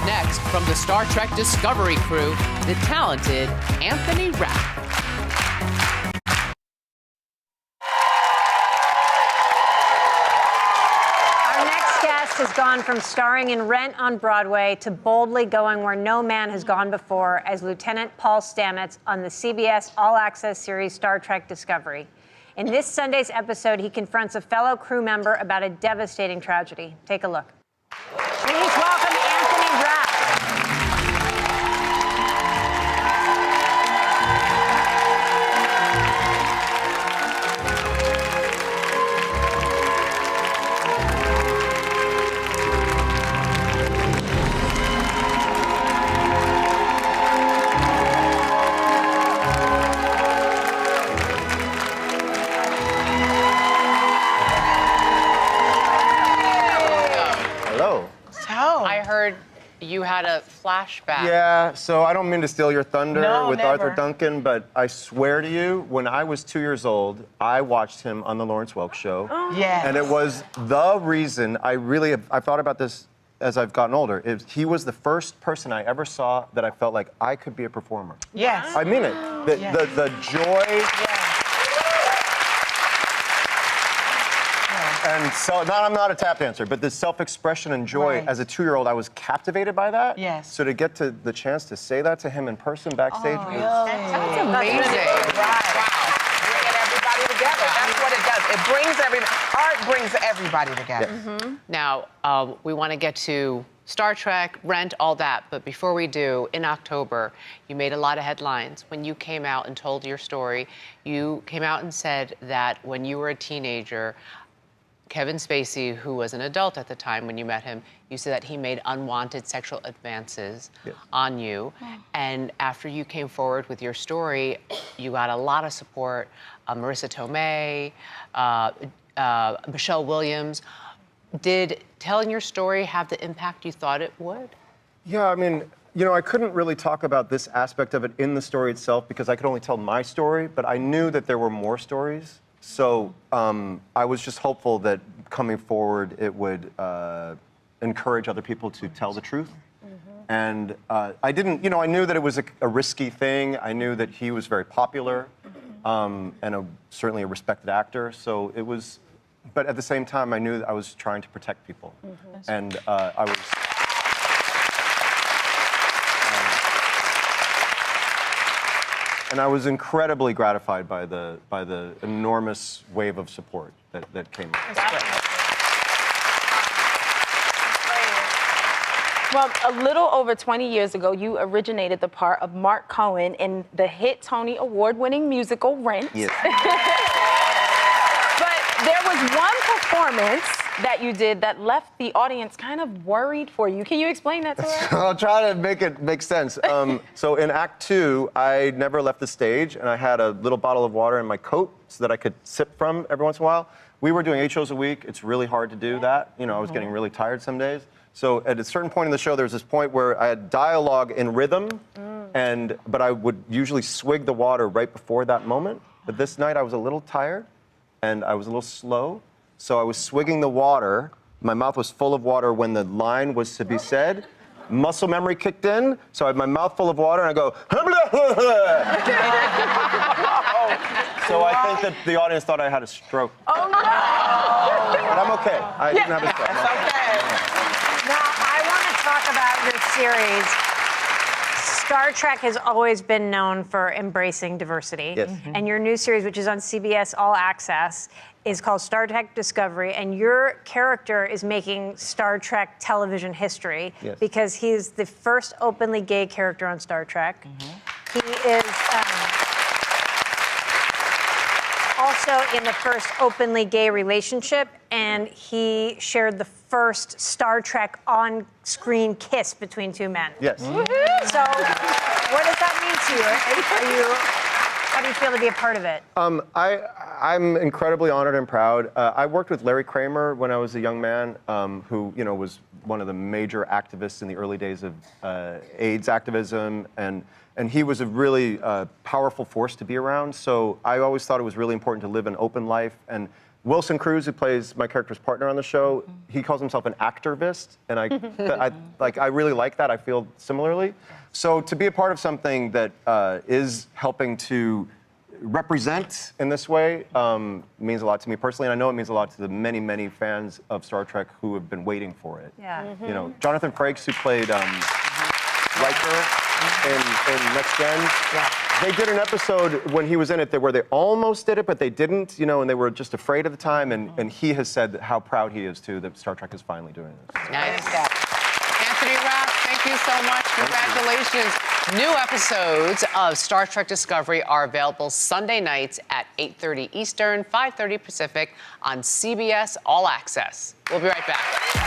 next from the Star Trek Discovery crew, the talented Anthony Rapp. Our next guest has gone from starring in Rent on Broadway to boldly going where no man has gone before as Lieutenant Paul Stamets on the CBS All Access series Star Trek Discovery. In this Sunday's episode, he confronts a fellow crew member about a devastating tragedy. Take a look. Please welcome Anthony Rapp. I heard you had a flashback. Yeah, so I don't mean to steal your thunder with never. Arthur Duncan, but I swear to you, when I was 2 years old, I watched him on the Lawrence Welk Show. Yes. And it was the reason I've thought about this as I've gotten older. He was the first person I ever saw that I felt like I could be a performer. Yes. I mean it. The joy. And so, I'm not a tap dancer, but the self-expression and joy, Right. as a 2-year-old, I was captivated by that. Yes. So to get to the chance to say that to him in person backstage was... That's amazing. Right. Wow. Bringing everybody together. That's what it does. It brings art brings everybody together. Yes. Now, we want to get to Star Trek, Rent, all that. But before we do, in October, you made a lot of headlines. When you came out and told your story, you came out and said that when you were a teenager, Kevin Spacey, who was an adult at the time when you met him, you said that he made unwanted sexual advances on you. And after you came forward with your story, you got a lot of support. Marissa Tomei, Michelle Williams. Did telling your story have the impact you thought it would? Yeah, I mean, I couldn't really talk about this aspect of it in the story itself because I could only tell my story, but I knew that there were more stories. So I was just hopeful that coming forward, it would encourage other people to tell the truth. And I didn't, I knew that it was a risky thing. I knew that he was very popular and certainly a respected actor. So it was, but at the same time, I knew that I was trying to protect people. And I was... And I was incredibly gratified by the enormous wave of support that came. Well, a little over 20 years ago, you originated the part of Mark Cohen in the hit Tony Award-winning musical Rent. Yes. But there was one performance that you did that left the audience kind of worried for you. Can you explain that to us? I'll try to make it make sense. So in Act 2, I never left the stage, and I had a little bottle of water in my coat so that I could sip from every once in a while. We were doing 8 shows a week. It's really hard to do that. I was getting really tired some days. So at a certain point in the show, there was this point where I had dialogue in rhythm, but I would usually swig the water right before that moment. But this night, I was a little tired, and I was a little slow. So I was swigging the water. My mouth was full of water when the line was to be said. Muscle memory kicked in, so I had my mouth full of water, and I go, So I think that the audience thought I had a stroke. Oh, no! But I'm okay. I didn't have a stroke. That's okay. Now, I want to talk about your series. Star Trek has always been known for embracing diversity. Yes. And your new series, which is on CBS All Access, is called Star Trek Discovery. And your character is making Star Trek television history because he's the first openly gay character on Star Trek. He is also in the first openly gay relationship, and he shared the first Star Trek on-screen kiss between 2 men. Yes. So, what does that mean to you? How do you feel to be a part of it? I'm incredibly honored and proud. I worked with Larry Kramer when I was a young man, who was one of the major activists in the early days of AIDS activism, and he was a really powerful force to be around. So I always thought it was really important to live an open life, and Wilson Cruz, who plays my character's partner on the show, he calls himself an activist, and I really like that. I feel similarly. So to be a part of something that is helping to represent in this way means a lot to me personally, and I know it means a lot to the many, many fans of Star Trek who have been waiting for it. Yeah. You know, Jonathan Frakes, who played Riker in Next Gen. Yeah. They did an episode when he was in it where they almost did it, but they didn't, you know, and they were just afraid at the time. And he has said how proud he is, too, that Star Trek is finally doing this. Nice. Anthony Rapp, thank you so much. Congratulations. New episodes of Star Trek Discovery are available Sunday nights at 8:30 Eastern, 5:30 Pacific on CBS All Access. We'll be right back.